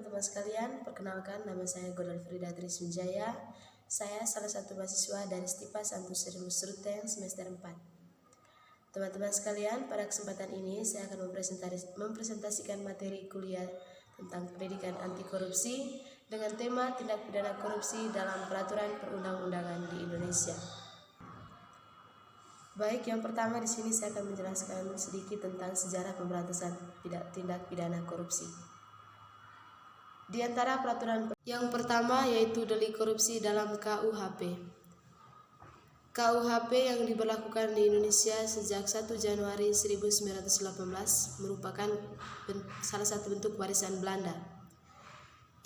teman-teman sekalian, perkenalkan nama saya Godal Frida Triswijaya. Saya salah satu mahasiswa dari STIPA Kampus Ruteng semester 4. Teman-teman sekalian, pada kesempatan ini saya akan mempresentasikan materi kuliah tentang pendidikan anti korupsi dengan tema tindak pidana korupsi dalam peraturan perundang-undangan di Indonesia. Baik, yang pertama di sini saya akan menjelaskan sedikit tentang sejarah pemberantasan tindak pidana korupsi. Di antara peraturan yang pertama yaitu delik korupsi dalam KUHP. KUHP yang diberlakukan di Indonesia sejak 1 Januari 1918 merupakan salah satu bentuk warisan Belanda.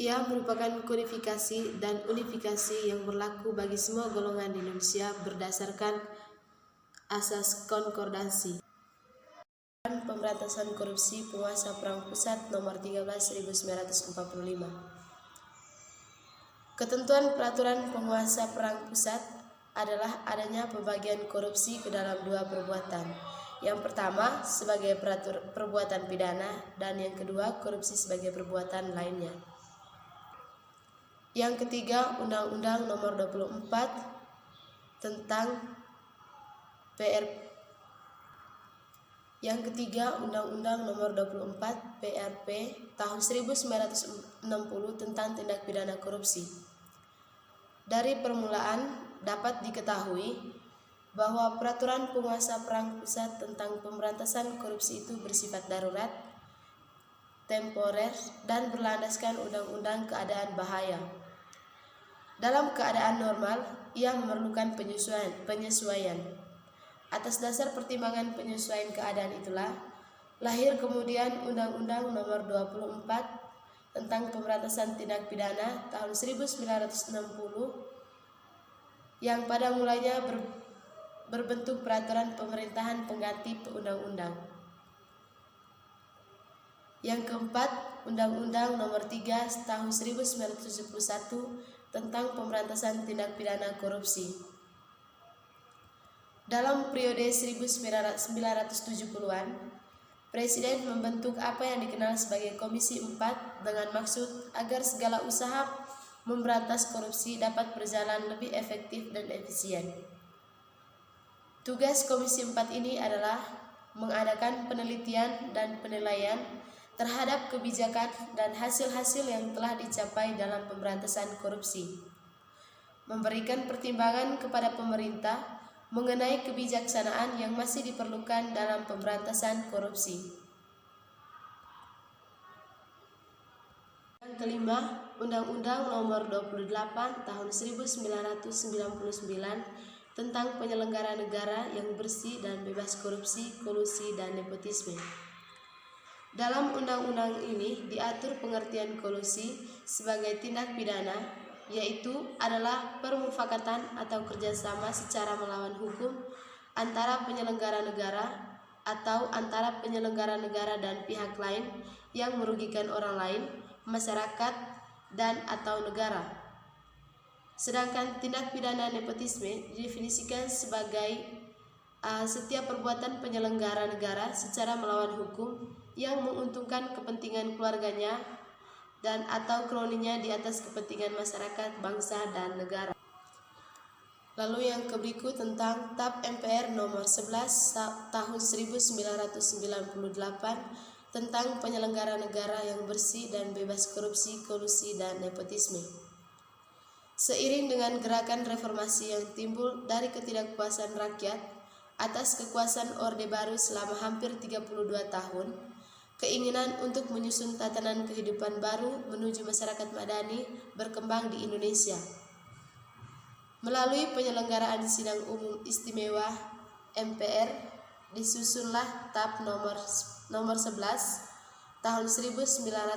Ia merupakan kodifikasi dan unifikasi yang berlaku bagi semua golongan di Indonesia berdasarkan asas konkordansi. Pemberantasan korupsi penguasa perang pusat nomor 13 1945. Ketentuan peraturan penguasa perang pusat adalah adanya pembagian korupsi ke dalam dua perbuatan. Yang pertama sebagai perbuatan pidana dan yang kedua korupsi sebagai perbuatan lainnya. Yang ketiga Undang-Undang Nomor 24 tentang Yang ketiga, Undang-Undang Nomor 24 PRP tahun 1960 tentang tindak pidana korupsi. Dari permulaan dapat diketahui bahwa peraturan penguasa perang pusat tentang pemberantasan korupsi itu bersifat darurat, temporer, dan berlandaskan undang-undang keadaan bahaya. Dalam keadaan normal, ia memerlukan penyesuaian. Atas dasar pertimbangan penyesuaian keadaan itulah lahir kemudian Undang-Undang Nomor 24 tentang pemberantasan tindak pidana tahun 1960 yang pada mulanya berbentuk peraturan pemerintahan pengganti undang-undang. Yang keempat, Undang-Undang Nomor 3 tahun 1971 tentang pemberantasan tindak pidana korupsi. Dalam periode 1970-an, Presiden membentuk apa yang dikenal sebagai Komisi 4 dengan maksud agar segala usaha memberantas korupsi dapat berjalan lebih efektif dan efisien. Tugas Komisi 4 ini adalah mengadakan penelitian dan penilaian terhadap kebijakan dan hasil-hasil yang telah dicapai dalam pemberantasan korupsi, memberikan pertimbangan kepada pemerintah mengenai kebijaksanaan yang masih diperlukan dalam pemberantasan korupsi. Yang kelima, Undang-Undang Nomor 28 Tahun 1999 tentang penyelenggara negara yang bersih dan bebas korupsi, kolusi, dan nepotisme. Dalam undang-undang ini diatur pengertian kolusi sebagai tindak pidana, yaitu adalah permufakatan atau kerjasama secara melawan hukum antara penyelenggara negara atau antara penyelenggara negara dan pihak lain yang merugikan orang lain, masyarakat, dan atau negara. Sedangkan tindak pidana nepotisme didefinisikan sebagai setiap perbuatan penyelenggara negara secara melawan hukum yang menguntungkan kepentingan keluarganya dan atau kroninya di atas kepentingan masyarakat, bangsa, dan negara. Lalu yang berikut tentang TAP MPR nomor 11 tahun 1998 tentang penyelenggara negara yang bersih dan bebas korupsi, kolusi, dan nepotisme. Seiring dengan gerakan reformasi yang timbul dari ketidakpuasan rakyat atas kekuasaan Orde Baru selama hampir 32 tahun, keinginan untuk menyusun tatanan kehidupan baru menuju masyarakat madani berkembang di Indonesia. Melalui penyelenggaraan sidang umum istimewa MPR, disusunlah TAP nomor 11 tahun 1998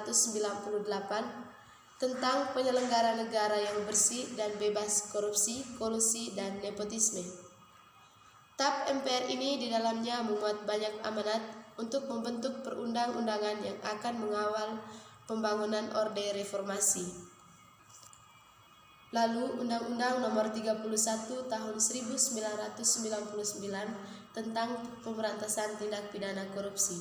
tentang penyelenggara negara yang bersih dan bebas korupsi, kolusi, dan nepotisme. TAP MPR ini di dalamnya memuat banyak amanat untuk membentuk perundang-undangan yang akan mengawal pembangunan Orde Reformasi. Lalu Undang-Undang Nomor 31 Tahun 1999 tentang pemberantasan tindak pidana korupsi.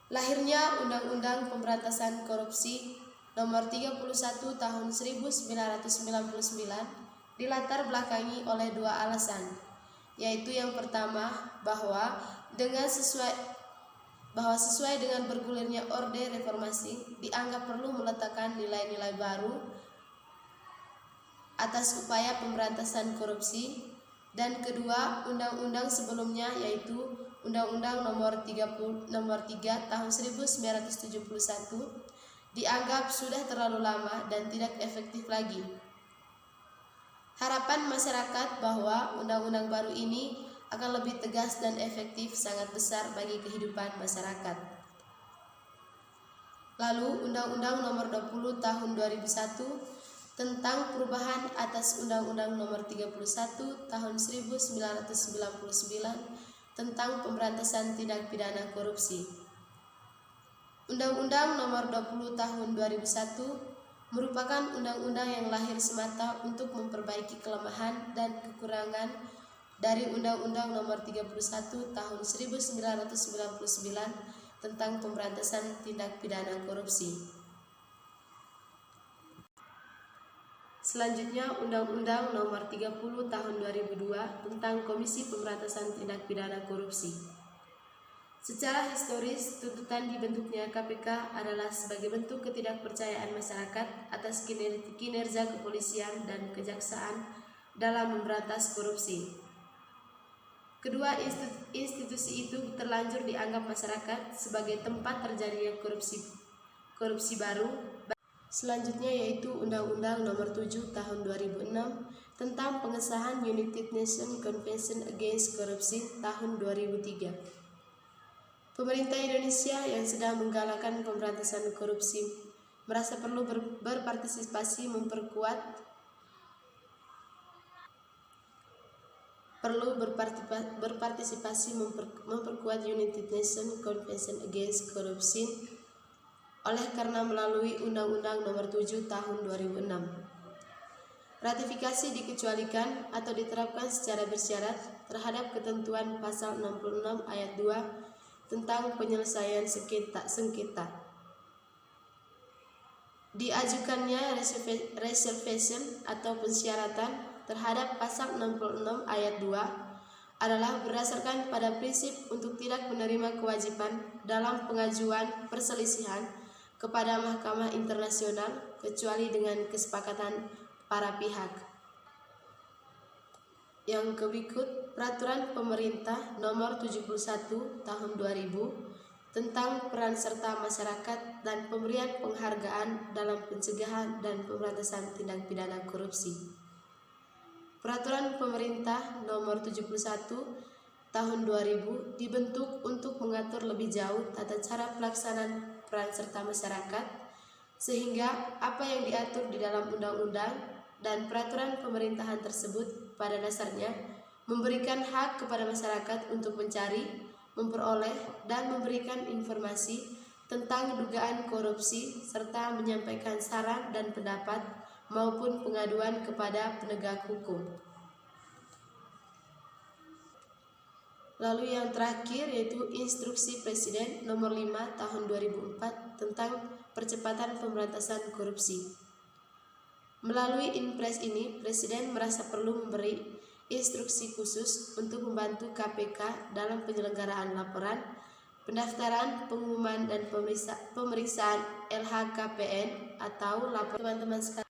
Lahirnya Undang-Undang Pemberantasan Korupsi Nomor 31 Tahun 1999 dilatar belakangi oleh dua alasan, yaitu yang pertama bahwa sesuai dengan bergulirnya Orde Reformasi dianggap perlu meletakkan nilai-nilai baru atas upaya pemberantasan korupsi, dan kedua, undang-undang sebelumnya yaitu Undang-Undang Nomor 3 Tahun 1971 dianggap sudah terlalu lama dan tidak efektif lagi. Harapan masyarakat bahwa undang-undang baru ini akan lebih tegas dan efektif sangat besar bagi kehidupan masyarakat. Lalu Undang-Undang Nomor 20 Tahun 2001 tentang perubahan atas Undang-Undang Nomor 31 Tahun 1999 tentang pemberantasan tindak pidana korupsi. Undang-Undang Nomor 20 Tahun 2001 merupakan undang-undang yang lahir semata untuk memperbaiki kelemahan dan kekurangan dari Undang-Undang Nomor 31 Tahun 1999 tentang pemberantasan tindak pidana korupsi. Selanjutnya, Undang-Undang Nomor 30 Tahun 2002 tentang Komisi Pemberantasan Tindak Pidana Korupsi. Secara historis, tuntutan dibentuknya KPK adalah sebagai bentuk ketidakpercayaan masyarakat atas kinerja kepolisian dan kejaksaan dalam memberantas korupsi. Kedua institusi itu terlanjur dianggap masyarakat sebagai tempat terjadinya korupsi baru. Selanjutnya yaitu Undang-Undang Nomor 7 Tahun 2006 tentang pengesahan United Nations Convention Against Corruption tahun 2003. Pemerintah Indonesia yang sedang menggalakkan pemberantasan korupsi merasa perlu berpartisipasi memperkuat United Nations Convention Against Corruption oleh karena melalui Undang-Undang Nomor 7 Tahun 2006. Ratifikasi dikecualikan atau diterapkan secara bersyarat terhadap ketentuan pasal 66 ayat 2 tentang penyelesaian sengketa. Diajukannya reservation atau pensyaratan terhadap pasal 66 ayat 2 adalah berdasarkan pada prinsip untuk tidak menerima kewajiban dalam pengajuan perselisihan kepada Mahkamah Internasional kecuali dengan kesepakatan para pihak. Yang berikut, Peraturan Pemerintah Nomor 71 Tahun 2000 tentang peran serta masyarakat dan pemberian penghargaan dalam pencegahan dan pemberantasan tindak pidana korupsi. Peraturan Pemerintah Nomor 71 Tahun 2000 dibentuk untuk mengatur lebih jauh tata cara pelaksanaan peran serta masyarakat, sehingga apa yang diatur di dalam undang-undang dan peraturan pemerintahan tersebut pada dasarnya memberikan hak kepada masyarakat untuk mencari, memperoleh, dan memberikan informasi tentang dugaan korupsi serta menyampaikan saran dan pendapat maupun pengaduan kepada penegak hukum. Lalu yang terakhir yaitu Instruksi Presiden Nomor 5 Tahun 2004 tentang percepatan pemberantasan korupsi. Melalui Inpres ini, Presiden merasa perlu memberi instruksi khusus untuk membantu KPK dalam penyelenggaraan laporan, pendaftaran, pengumuman, dan pemeriksaan LHKPN atau laporan. Teman-teman sekalian,